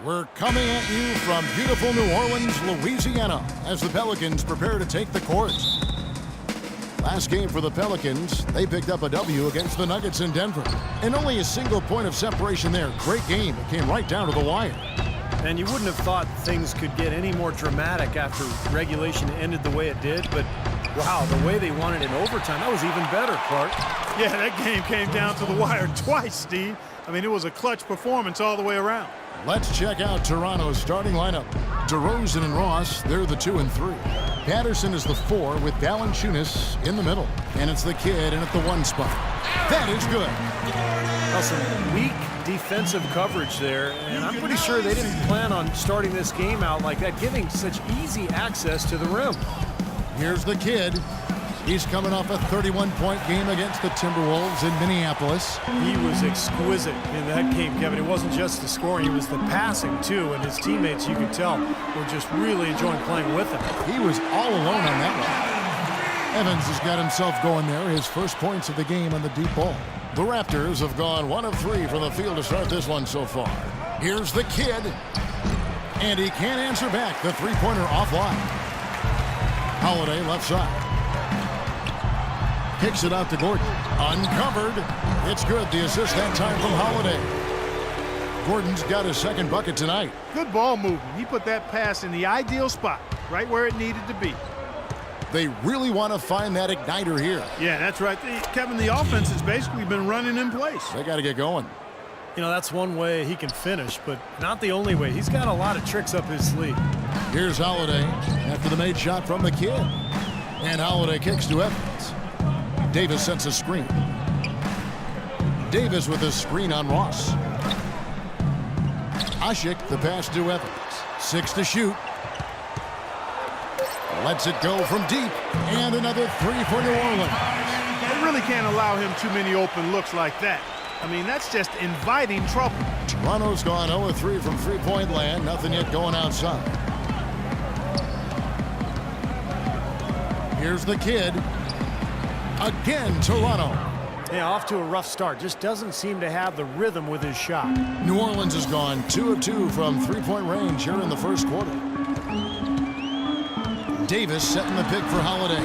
We're coming at you from beautiful New Orleans, Louisiana, as the Pelicans prepare to take the court. Last game for the Pelicans, they picked up a W against the Nuggets in Denver. And only a single point of separation there. Great game. It came right down to the wire. And you wouldn't have thought things could get any more dramatic after regulation ended the way it did, but wow, the way they won it in overtime, that was even better, Clark. Yeah, that game came down to the wire twice, Steve. I mean, it was a clutch performance all the way around. Let's check out Toronto's starting lineup. DeRozan and Ross, they're the 2 and 3. Patterson is the 4 with Valanciunas in the middle. And it's the kid in at the 1 spot. That is good. Now, some weak defensive coverage there, and I'm pretty sure they didn't plan on starting this game out like that, giving such easy access to the rim. Here's the kid. He's coming off a 31-point game against the Timberwolves in Minneapolis. He was exquisite in that game, Kevin. It wasn't just the scoring, it was the passing, too, and his teammates, you could tell, were just really enjoying playing with him. He was all alone on that one. Evans has got himself going there, his first points of the game on the deep ball. The Raptors have gone 1 of 3 from the field to start this one so far. Here's the kid, and he can't answer back. The three-pointer offline. Holiday left side. Kicks it out to Gordon. Uncovered. It's good. The assist that time from Holiday. Gordon's got his second bucket tonight. Good ball movement. He put that pass in the ideal spot, right where it needed to be. They really want to find that igniter here. Yeah, that's right. Kevin, the offense has basically been running in place. They got to get going. You know, that's one way he can finish, but not the only way. He's got a lot of tricks up his sleeve. Here's Holiday after the made shot from the kid. And Holiday kicks to Evans. Davis sets a screen. Davis with a screen on Ross. Asik, the pass to Evans. 6 to shoot. Lets it go from deep. And another 3 for New Orleans. They really can't allow him too many open looks like that. I mean, that's just inviting trouble. Toronto's gone 0 of 3 from three-point land. Nothing yet going outside. Here's the kid. Again, Toronto. Yeah, off to a rough start. Just doesn't seem to have the rhythm with his shot. New Orleans has gone 2 of 2 from three-point range here in the first quarter. Davis setting the pick for Holiday.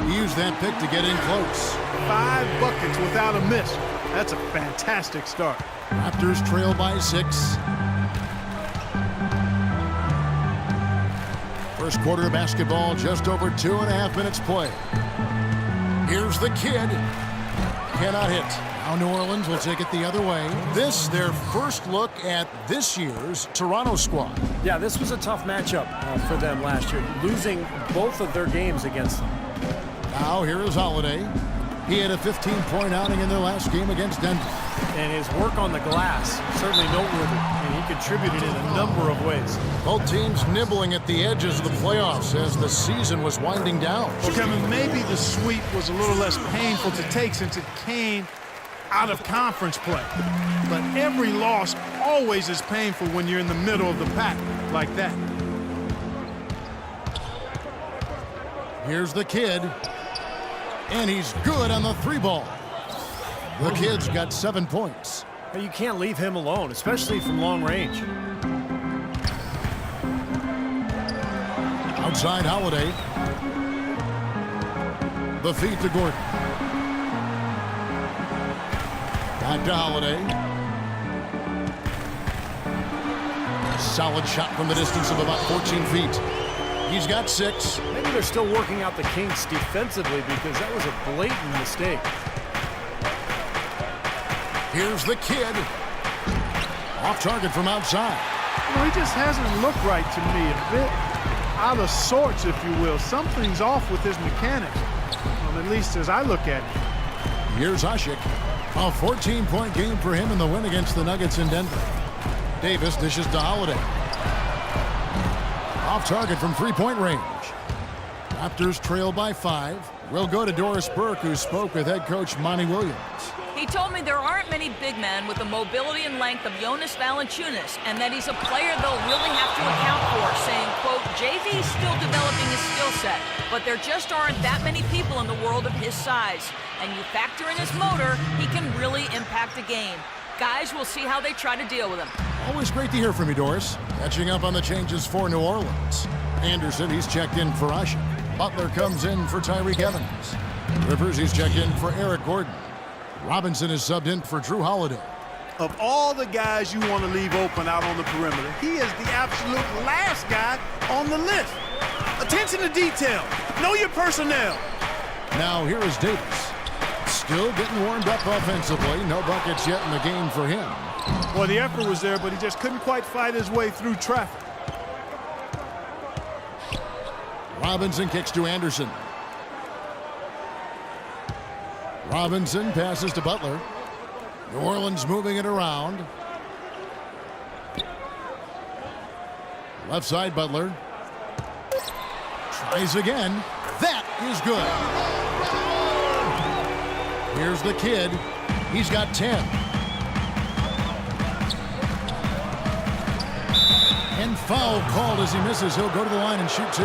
He used that pick to get in close. 5 buckets without a miss. That's a fantastic start. Raptors trail by 6. First quarter of basketball, just over 2.5 minutes play. Here's the kid. Cannot hit. Now New Orleans will take it the other way. This, their first look at this year's Toronto squad. Yeah, this was a tough matchup for them last year, losing both of their games against them. Now here is Holiday. He had a 15-point outing in their last game against Denver. And his work on the glass, certainly noteworthy. And he contributed in a number of ways. Both teams nibbling at the edges of the playoffs as the season was winding down. Well, Kevin, maybe the sweep was a little less painful to take since it came out of conference play. But every loss always is painful when you're in the middle of the pack like that. Here's the kid. And he's good on the 3-ball. The kid's got 7 points. But you can't leave him alone, especially from long range. Outside Holiday. The feed to Gordon. Back to Holiday. Solid shot from the distance of about 14 feet. He's got 6. Maybe they're still working out the kinks defensively because that was a blatant mistake. Here's the kid. Off target from outside. You know, he just hasn't looked right to me. A bit out of sorts, if you will. Something's off with his mechanics, at least as I look at it. Here's Asik. A 14-point game for him in the win against the Nuggets in Denver. Davis dishes to Holiday. Off target from three-point range. Raptors trail by 5. We'll go to Doris Burke, who spoke with head coach Monty Williams. He told me there aren't many big men with the mobility and length of Jonas Valanciunas, and that he's a player they'll really have to account for, saying, quote, JV's still developing his skill set, but there just aren't that many people in the world of his size. And you factor in his motor, he can really impact a game. Guys will see how they try to deal with him. Always great to hear from you, Doris. Catching up on the changes for New Orleans. Anderson, he's checked in for Ashe. Butler comes in for Tyreke Evans. Rivers, he's checked in for Eric Gordon. Robinson is subbed in for Jrue Holiday. Of all the guys you want to leave open out on the perimeter, he is the absolute last guy on the list. Attention to detail. Know your personnel. Now here is Davis. Still getting warmed up offensively. No buckets yet in the game for him. Well, the effort was there, but he just couldn't quite fight his way through traffic. Robinson kicks to Anderson. Robinson passes to Butler. New Orleans moving it around. Left side, Butler. Tries again. That is good. Here's the kid. He's got 10. And foul called as he misses. He'll go to the line and shoot 2.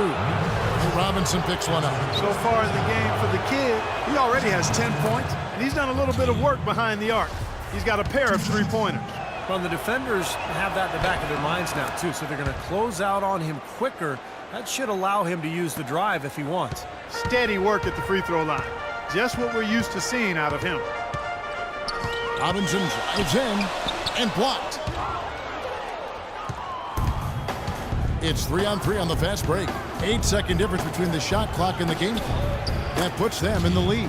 Robinson picks one up. So far in the game for the kid, he already has 10 points, and he's done a little bit of work behind the arc. He's got a pair of 3-pointers. Well, the defenders have that in the back of their minds now, too, so they're going to close out on him quicker. That should allow him to use the drive if he wants. Steady work at the free throw line. Just what we're used to seeing out of him. Robinson drives in and blocked. It's 3-on-3 on the fast break. 8-second difference between the shot clock and the game clock. That puts them in the lead.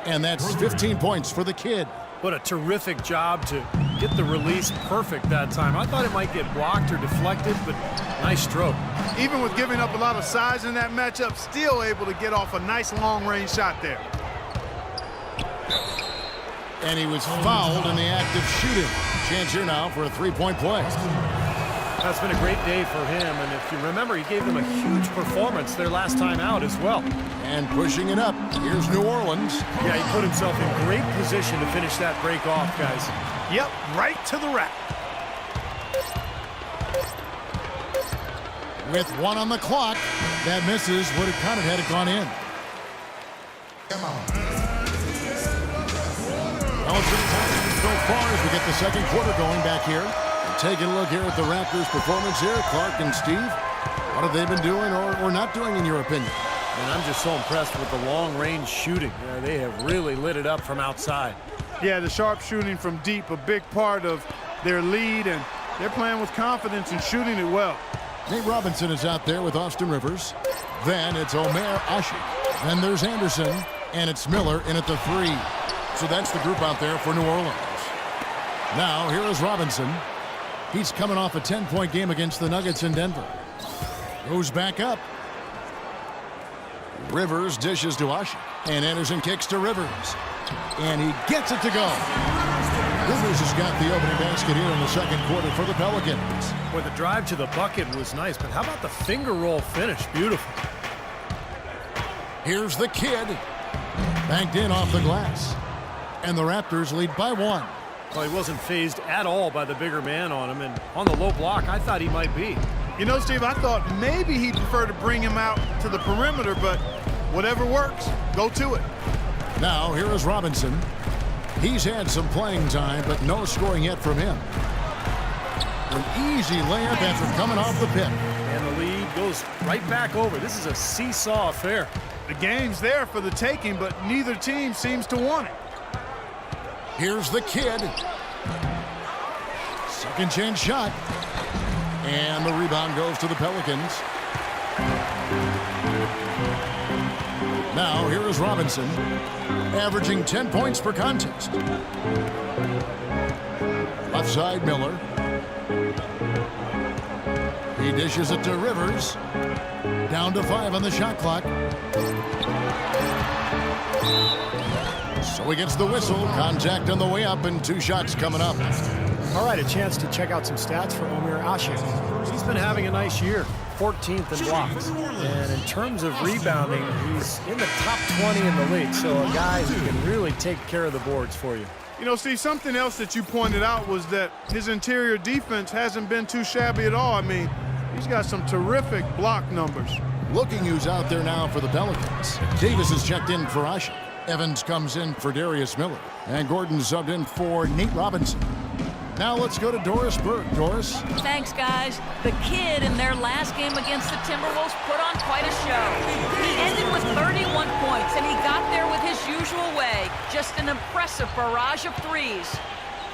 And that's 15 points for the kid. What a terrific job to get the release perfect that time. I thought it might get blocked or deflected, but nice stroke. Even with giving up a lot of size in that matchup, still able to get off a nice long-range shot there. And he was fouled in the act of shooting. Chance here now for a 3-point play. That's been a great day for him, and if you remember, he gave them a huge performance their last time out as well. And pushing it up, here's New Orleans. Yeah, he put himself in great position to finish that break off, guys. Yep, right to the rack. With 1 on the clock, that misses. Would have counted had it gone in. Come on. Well, so far as we get the second quarter going back here. Taking a look here at the Raptors' performance here. Clark and Steve, what have they been doing or not doing in your opinion? And I'm just so impressed with the long-range shooting. They have really lit it up from outside. Yeah, the sharp shooting from deep, a big part of their lead, and they're playing with confidence and shooting it well. Nate Robinson is out there with Austin Rivers. Then it's Omer Ashe. Then there's Anderson, and it's Miller in at the 3. So that's the group out there for New Orleans. Now, here is Robinson. He's coming off a 10-point game against the Nuggets in Denver. Goes back up. Rivers dishes to Ashe. And Anderson kicks to Rivers. And he gets it to go. Rivers has got the opening basket here in the second quarter for the Pelicans. Boy, the drive to the bucket was nice, but how about the finger roll finish? Beautiful. Here's the kid. Banked in off the glass. And the Raptors lead by 1. Well, he wasn't fazed at all by the bigger man on him, and on the low block, I thought he might be. You know, Steve, I thought maybe he'd prefer to bring him out to the perimeter, but whatever works, go to it. Now, here is Robinson. He's had some playing time, but no scoring yet from him. An easy layup after coming off the pit. And the lead goes right back over. This is a seesaw affair. The game's there for the taking, but neither team seems to want it. Here's the kid. Second chance shot. And the rebound goes to the Pelicans. Now, here is Robinson, averaging 10 points per contest. Left side, Miller. He dishes it to Rivers. Down to 5 on the shot clock. So he gets the whistle. Contact on the way up and 2 shots coming up. All right, a chance to check out some stats for Omer Ashe. He's been having a nice year, 14th in blocks. And in terms of rebounding, he's in the top 20 in the league. So a guy who can really take care of the boards for you. You know, Steve, something else that you pointed out was that his interior defense hasn't been too shabby at all. I mean, he's got some terrific block numbers. Looking who's out there now for the Pelicans. Davis is checked in for Ashe. Evans comes in for Darius Miller. And Gordon subbed in for Nate Robinson. Now let's go to Doris Burke. Doris? Thanks, guys. The kid in their last game against the Timberwolves put on quite a show. He ended with 31 points, and he got there with his usual way. Just an impressive barrage of threes.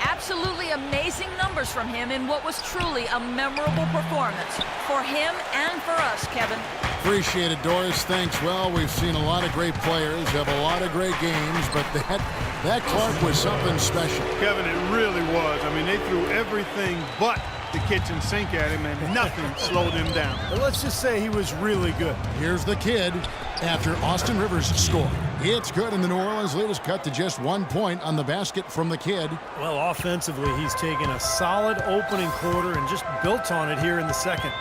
Absolutely amazing numbers from him in what was truly a memorable performance for him and for us, Kevin. Appreciate it, Doris. Thanks. Well, we've seen a lot of great players have a lot of great games, but that Clark was something special. Kevin, it really was. I mean, they threw everything but the kitchen sink at him, and nothing slowed him down. But let's just say he was really good. Here's the kid after Austin Rivers scored. It's good, and the New Orleans lead is cut to just 1 point on the basket from the kid. Well, offensively, he's taken a solid opening quarter and just built on it here in the second.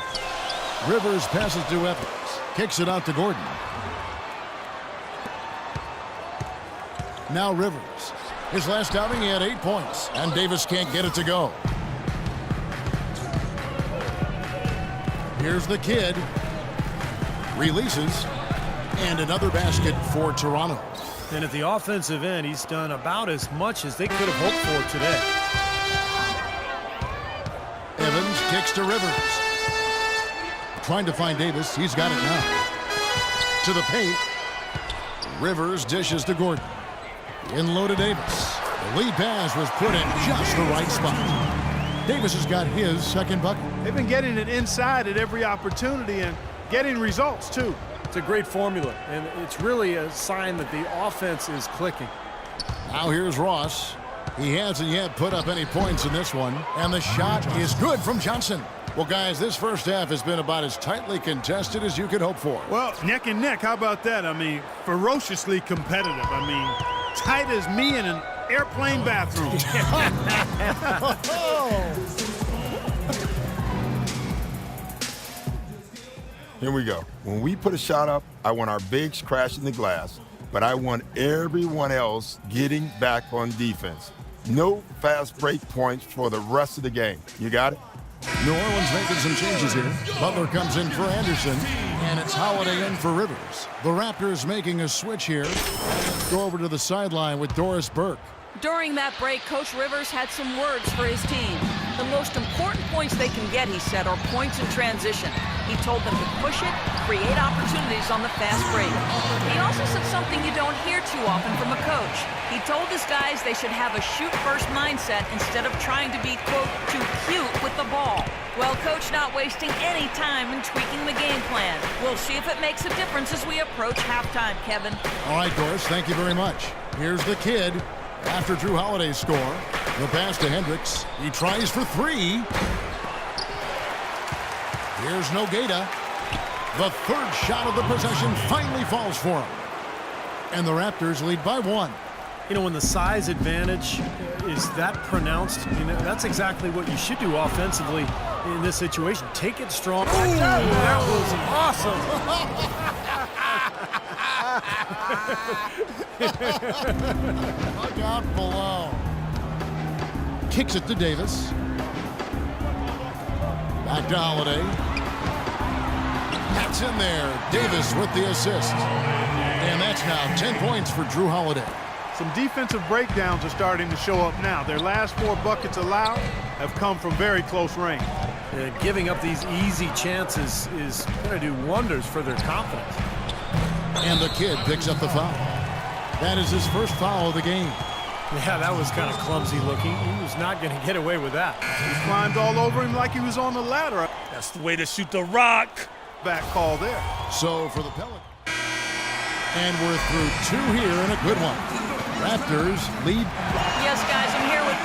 Rivers passes to Evans. Kicks it out to Gordon. Now Rivers. His last outing, he had 8 points, and Davis can't get it to go. Here's the kid. Releases. And another basket for Toronto. And at the offensive end, he's done about as much as they could have hoped for today. Evans kicks to Rivers. Trying to find Davis. He's got it now. To the paint. Rivers dishes to Gordon. In low to Davis. The lead pass was put in just the right spot. Davis has got his second bucket. They've been getting it inside at every opportunity and getting results, too. It's a great formula, and it's really a sign that the offense is clicking. Now here's Ross. He hasn't yet put up any points in this one, and the shot is good from Johnson. Well, guys, this first half has been about as tightly contested as you could hope for. Well, neck and neck, how about that? I mean, ferociously competitive. I mean, tight as me in an airplane bathroom. Here we go. When we put a shot up, I want our bigs crashing the glass, but I want everyone else getting back on defense. No fast break points for the rest of the game. You got it? New Orleans making some changes here. Butler comes in for Anderson, and it's Holiday in for Rivers. The Raptors making a switch here. Go over to the sideline with Doris Burke. During that break, Coach Rivers had some words for his team. The most important points they can get, he said, are points in transition. He told them to push it, create opportunities on the fast break. He also said something you don't hear too often from a coach. He told his guys they should have a shoot-first mindset instead of trying to be, quote, too cute with the ball. Well, Coach not wasting any time in tweaking the game plan. We'll see if it makes a difference as we approach halftime, Kevin. All right, Doris, thank you very much. Here's the kid. After Drew Holiday's score, the pass to Hendricks. He tries for three. Here's Nogueira. The third shot of the possession finally falls for him. And the Raptors lead by 1. You know, when the size advantage is that pronounced, you know, that's exactly what you should do offensively in this situation. Take it strong. Ooh, that was awesome. Look out below. Kicks it to Davis. Back to Holiday. That's in there. Davis with the assist. And that's now 10 points for Drew Holiday. Some defensive breakdowns are starting to show up now. Their last 4 buckets allowed have come from very close range. Giving up these easy chances is going to do wonders for their confidence. And the kid picks up the foul. That is his first foul of the game. Yeah, that was kind of clumsy looking. He was not going to get away with that. He climbed all over him like he was on the ladder. That's the way to shoot the rock. Back call there. So for the Pelicans. And we're through 2 here and a good one. Raptors lead. Yes, guys, I'm here with...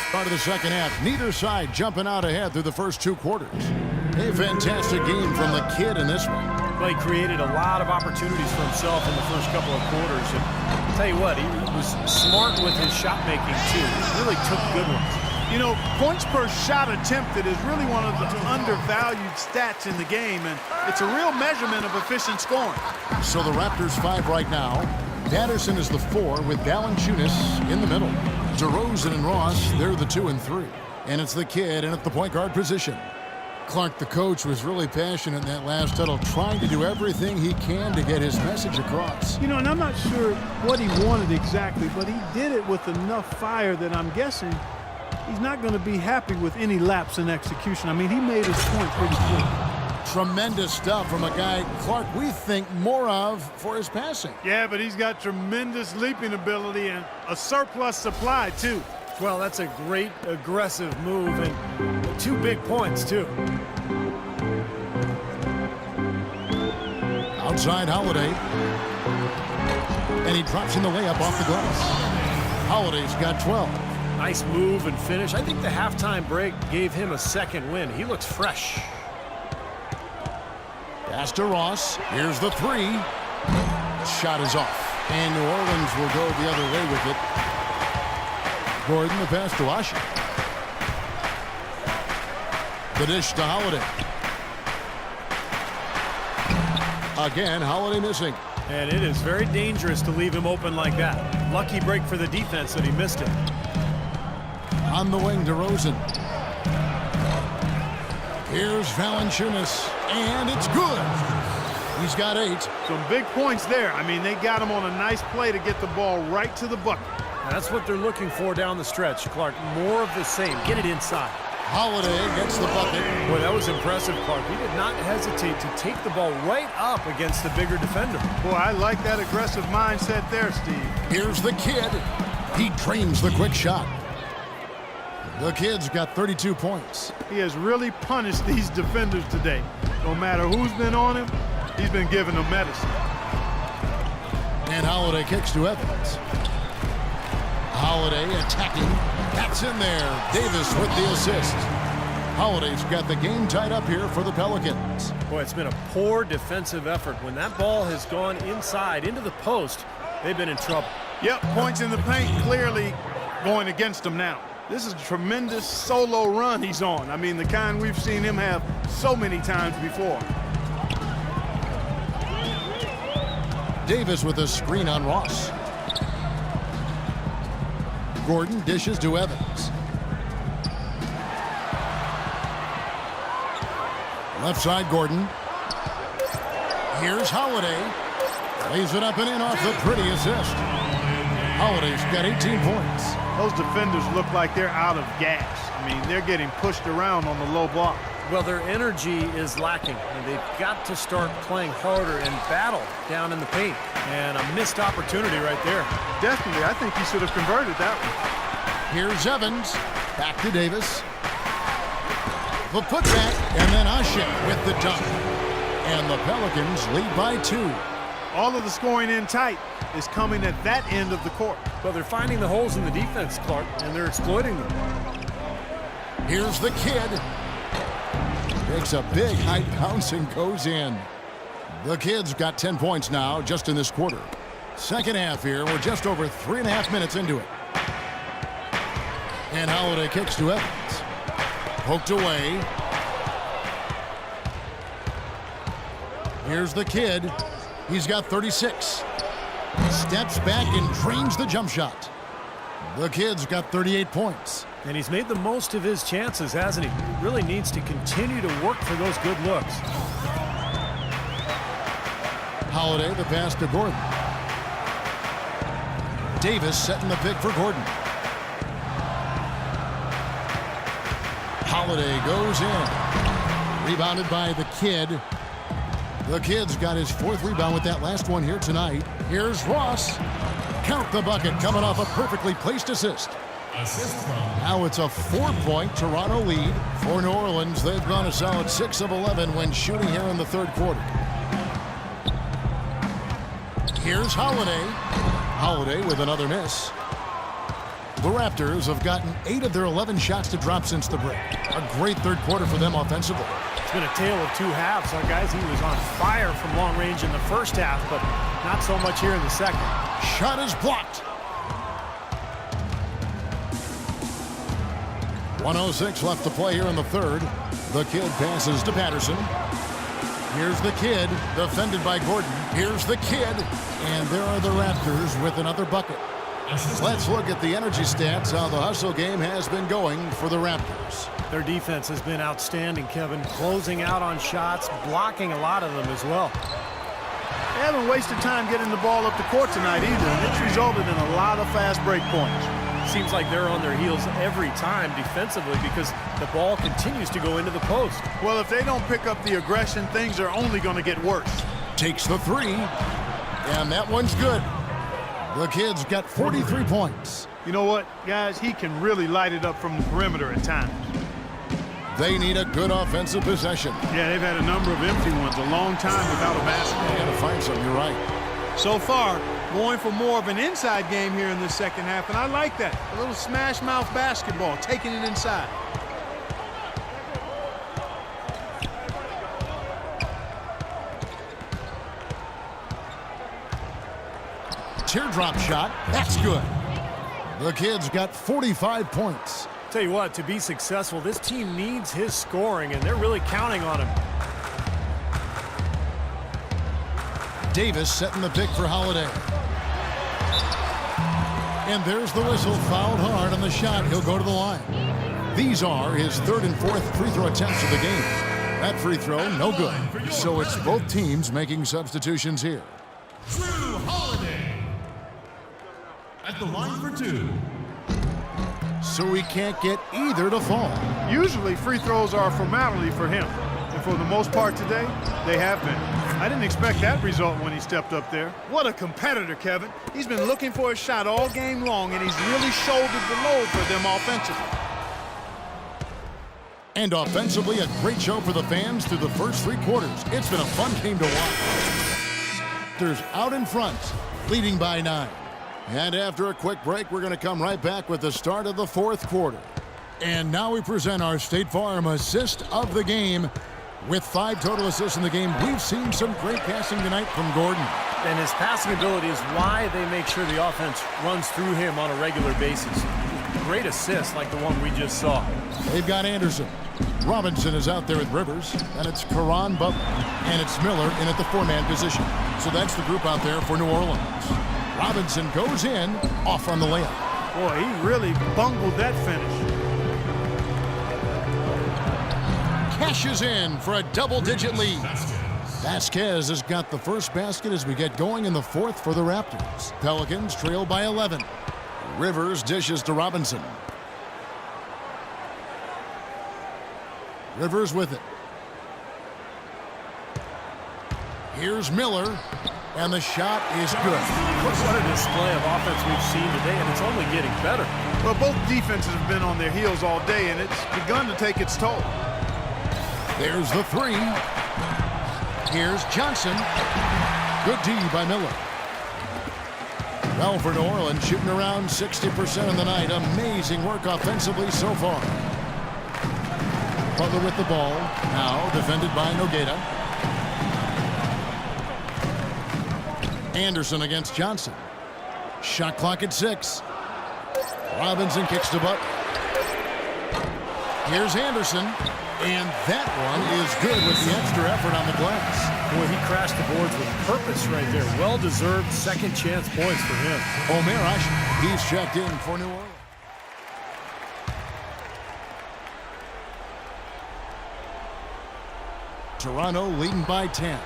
Start of the second half. Neither side jumping out ahead through the first 2 quarters. A fantastic game from the kid in this one. Well, he created a lot of opportunities for himself in the first couple of quarters. And I'll tell you what, he was smart with his shot making, too. He really took good ones. You know, points per shot attempted is really one of the undervalued stats in the game, and it's a real measurement of efficient scoring. So the Raptors 5 right now. Patterson is the 4 with Valanciunas in the middle. DeRozan and Ross, they're the 2 and 3. And it's the kid in at the point guard position. Clark, the coach, was really passionate in that last huddle, trying to do everything he can to get his message across. You know, and I'm not sure what he wanted exactly, but he did it with enough fire that I'm guessing he's not going to be happy with any lapse in execution. I mean, he made his point pretty clear. Tremendous stuff from a guy, Clark, we think more of for his passing. Yeah, but he's got tremendous leaping ability and a surplus supply, too. Well, that's a great aggressive move and 2 big points, too. Outside Holiday. And he drops in the layup off the glass. Holiday's got 12. Nice move and finish. I think the halftime break gave him a second win. He looks fresh. Pass to Ross. Here's the 3. Shot is off. And New Orleans will go the other way with it. Gordon, the pass to Ashe. The dish to Holiday. Again, Holiday missing. And it is very dangerous to leave him open like that. Lucky break for the defense that he missed it. On the wing to Rosen. Here's Valanciunas, and it's good. He's got 8. Some big points there. I mean, they got him on a nice play to get the ball right to the bucket. That's what they're looking for down the stretch, Clark. More of the same. Get it inside. Holiday gets the bucket. Boy, that was impressive, Clark. He did not hesitate to take the ball right up against the bigger defender. Boy, I like that aggressive mindset there, Steve. Here's the kid. He drains the quick shot. The kid's got 32 points. He has really punished these defenders today. No matter who's been on him, he's been giving them medicine. And Holiday kicks to Evans. Holiday attacking. That's in there. Davis with the assist. Holiday's got the game tied up here for the Pelicans. Boy, it's been a poor defensive effort. When that ball has gone inside into the post, they've been in trouble. Yep, points in the paint clearly going against him now. This is a tremendous solo run he's on. I mean, the kind we've seen him have so many times before. Davis with a screen on Ross. Gordon dishes to Evans. Left side, Gordon. Here's Holiday. Lays it up and in off the pretty assist. Holiday's got 18 points. Those defenders look like they're out of gas. I mean, they're getting pushed around on the low block. Well, their energy is lacking, and they've got to start playing harder and battle down in the paint. And a missed opportunity right there. Definitely, I think he should have converted that one. Here's Evans. Back to Davis. The putback, and then Ashe with the dunk. And the Pelicans lead by 2. All of the scoring in tight is coming at that end of the court. Well, they're finding the holes in the defense, Clark, and they're exploiting them. Here's the kid. Takes a big height bounce and goes in. The kid's got 10 points now just in this quarter. Second half here. We're just over 3.5 minutes into it. And Holiday kicks to Evans. Poked away. Here's the kid. He's got 36. Steps back and drains the jump shot. The kid's got 38 points. And he's made the most of his chances, hasn't he? He really needs to continue to work for those good looks. Holiday, the pass to Gordon. Davis setting the pick for Gordon. Holiday goes in. Rebounded by the kid. The kid's got his 4th rebound with that last one here tonight. Here's Ross. Count the bucket coming off a perfectly placed assist. Now it's a 4-point Toronto lead for New Orleans. They've gone a solid 6 of 11 when shooting here in the 3rd quarter. Here's Holiday. Holiday with another miss. The Raptors have gotten 8 of their 11 shots to drop since the break. A great 3rd quarter for them offensively. It's been a tale of 2 halves. Our guys, he was on fire from long range in the first half, but not so much here in the second. Shot is blocked. 1:06 left to play here in the 3rd. The kid passes to Patterson. Here's the kid, defended by Gordon. Here's the kid, and there are the Raptors with another bucket. Let's look at the energy stats, how the hustle game has been going for the Raptors. Their defense has been outstanding, Kevin. Closing out on shots, blocking a lot of them as well. They haven't wasted time getting the ball up the court tonight either, and it's resulted in a lot of fast break points. Seems like they're on their heels every time defensively because the ball continues to go into the post. Well, if they don't pick up the aggression, things are only going to get worse. Takes the three, and that one's good. The kid's got 43 points. You know what, guys? He can really light it up from the perimeter at times. They need a good offensive possession. Yeah, they've had a number of empty ones, a long time without a basket. They got to find something, you're right. So far, going for more of an inside game here in this second half, and I like that. A little smash mouth basketball, taking it inside. Teardrop shot, that's good. The kid's got 45 points. Tell you what, to be successful, this team needs his scoring, and they're really counting on him. Davis setting the pick for Holiday. And there's the whistle, fouled hard on the shot. He'll go to the line. These are his third and fourth free throw attempts of the game. That free throw, no good. So it's both teams making substitutions here. Drew Holiday at the line for two. So he can't get either to fall. Usually free throws are a formality for him, and for the most part today, they have been. I didn't expect that result when he stepped up there. What a competitor, Kevin. He's been looking for a shot all game long, and he's really shouldered the load for them offensively. And offensively, a great show for the fans through the first three quarters. It's been a fun game to watch. There's out in front, leading by 9. And after a quick break, we're going to come right back with the start of the fourth quarter. And now we present our State Farm assist of the game. With 5 total assists in the game, we've seen some great passing tonight from Gordon. And his passing ability is why they make sure the offense runs through him on a regular basis. Great assists like the one we just saw. They've got Anderson. Robinson is out there with Rivers, and it's Caron Butler. And it's Miller in at the 4-man position. So that's the group out there for New Orleans. Robinson goes in, off on the layup. Boy, he really bungled that finish. Cashes in for a double-digit lead. Vasquez has got the first basket as we get going in the fourth for the Raptors. Pelicans trail by 11. Rivers dishes to Robinson. Rivers with it. Here's Miller, and the shot is good. What a display of offense we've seen today, and it's only getting better. Well, both defenses have been on their heels all day, and it's begun to take its toll. There's the three. Here's Johnson. Good D by Miller. Well, for New Orleans, shooting around 60% of the night. Amazing work offensively so far. Butler with the ball. Now defended by Nogueira. Anderson against Johnson. Shot clock at 6. Robinson kicks to Butler. Here's Anderson. And that one is good with the extra effort on the glass. Boy, he crashed the boards with purpose right there. Well-deserved second chance points for him. Omer Ashe, he's checked in for New Orleans. Toronto leading by 10.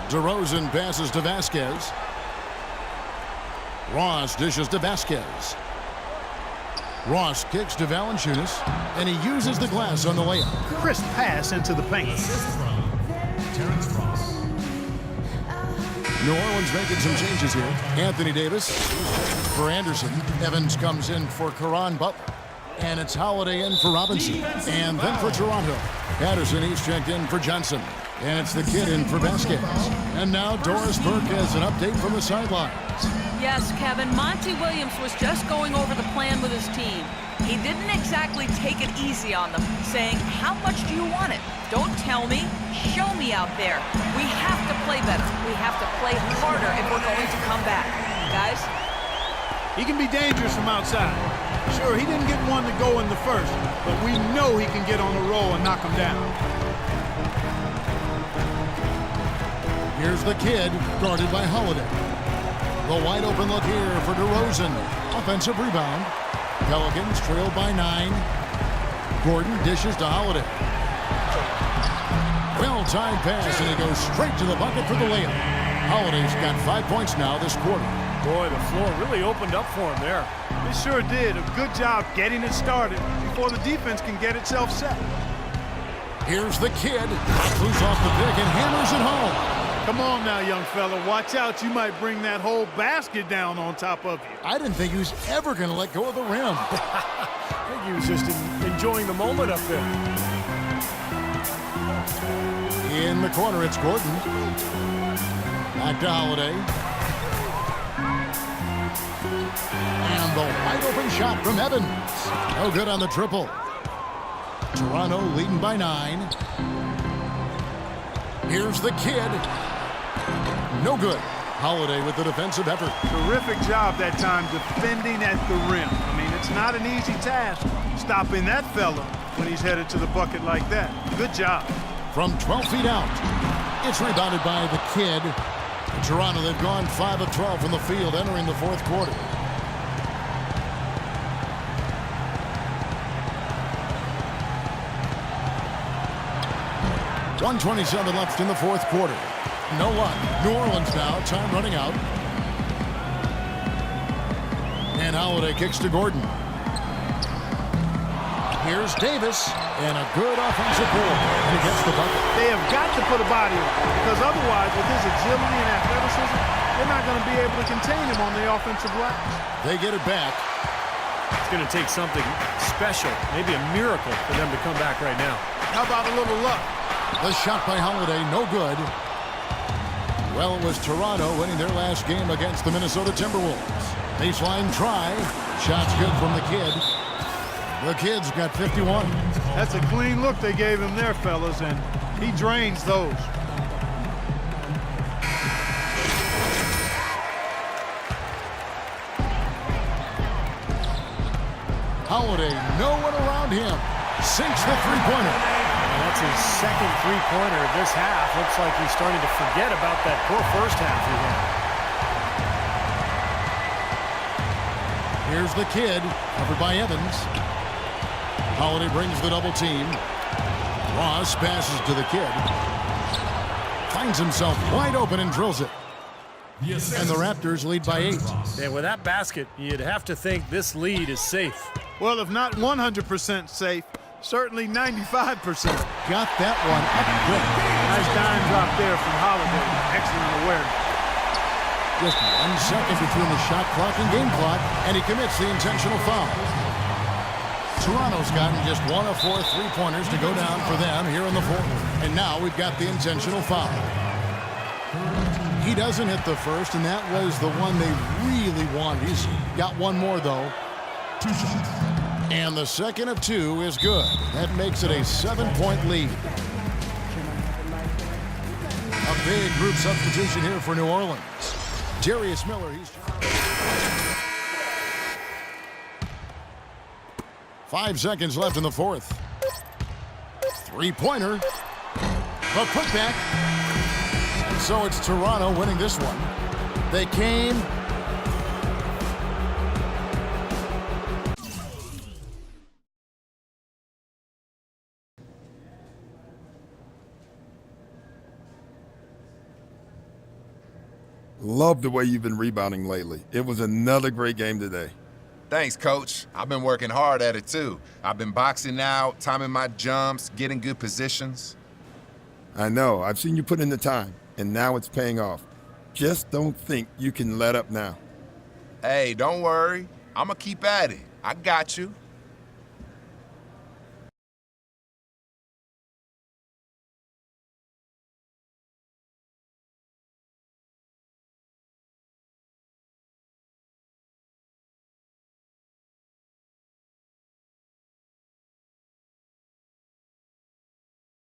DeRozan passes to Vasquez. Ross dishes to Vasquez. Ross kicks to Valanciunas, and he uses the glass on the layup. Crisp pass into the paint. Terrence Ross. New Orleans making some changes here. Anthony Davis for Anderson. Evans comes in for Caron Butler. And it's Holiday in for Robinson. And then for Toronto, Patterson, he's checked in for Johnson. And it's the kid in for Vasquez. And now Doris Burke has an update from the sidelines. Yes, Kevin, Monty Williams was just going over the plan with his team. He didn't exactly take it easy on them, saying, how much do you want it? Don't tell me, show me out there. We have to play better. We have to play harder if we're going to come back. Guys? He can be dangerous from outside. Sure, he didn't get one to go in the first, but we know he can get on the roll and knock him down. Here's the kid, guarded by Holiday. The wide open look here for DeRozan. Offensive rebound. Pelicans trail by 9. Gordon dishes to Holiday. Well-timed pass, and he goes straight to the bucket for the layup. Holiday's got 5 points now this quarter. Boy, the floor really opened up for him there. It sure did. A good job getting it started before the defense can get itself set. Here's the kid. Moves off the pick and hammers it home. Come on now, young fella. Watch out. You might bring that whole basket down on top of you. I didn't think he was ever going to let go of the rim. I think he was just enjoying the moment up there. In the corner, it's Gordon. Back to Holiday. And the wide-open shot from Evans. No good on the triple. Toronto leading by 9. Here's the kid. No good. Holiday with the defensive effort. Terrific job that time defending at the rim. I mean, it's not an easy task stopping that fella when he's headed to the bucket like that. Good job. From 12 feet out, it's rebounded by the kid. Toronto, they've gone 5 of 12 from the field entering the fourth quarter. .127 left in the fourth quarter. No luck. New Orleans now. Time running out. And Holiday kicks to Gordon. Here's Davis. And a good offensive pull. And he gets the bucket. They have got to put a body on him, because otherwise, with his agility and athleticism, they're not going to be able to contain him on the offensive glass. They get it back. It's going to take something special, maybe a miracle for them to come back right now. How about a little luck? The shot by Holiday, no good. Well, it was Toronto winning their last game against the Minnesota Timberwolves. Baseline try. Shot's good from the kid. The kid's got 51. That's a clean look they gave him there, fellas, and he drains those. Holiday, no one around him. Sinks the three-pointer. That's his second three-pointer of this half. Looks like he's starting to forget about that poor first half he had. Here's the kid, covered by Evans. Holiday brings the double team. Ross passes to the kid. Finds himself wide open and drills it. And the Raptors lead by 8. And with that basket, you'd have to think this lead is safe. Well, if not 100% safe, certainly 95%. Got that one up quick. Nice dime drop there from Holiday. Excellent awareness. Just 1 second between the shot clock and game clock, and he commits the intentional foul. Toronto's gotten just 1 of 4 three-pointers to go down for them here in the fourth. And now we've got the intentional foul. He doesn't hit the first, and that was the one they really wanted. He's got one more, though. 2 shots. And the second of 2 is good. That makes it a 7-point lead. A big group substitution here for New Orleans. Darius Miller, he's... 5 seconds left in the fourth. Three-pointer. A putback. And so it's Toronto winning this one. They came... Love the way you've been rebounding lately. It was another great game today. Thanks, Coach. I've been working hard at it, too. I've been boxing out, timing my jumps, getting good positions. I know. I've seen you put in the time, and now it's paying off. Just don't think you can let up now. Hey, don't worry. I'm going to keep at it. I got you.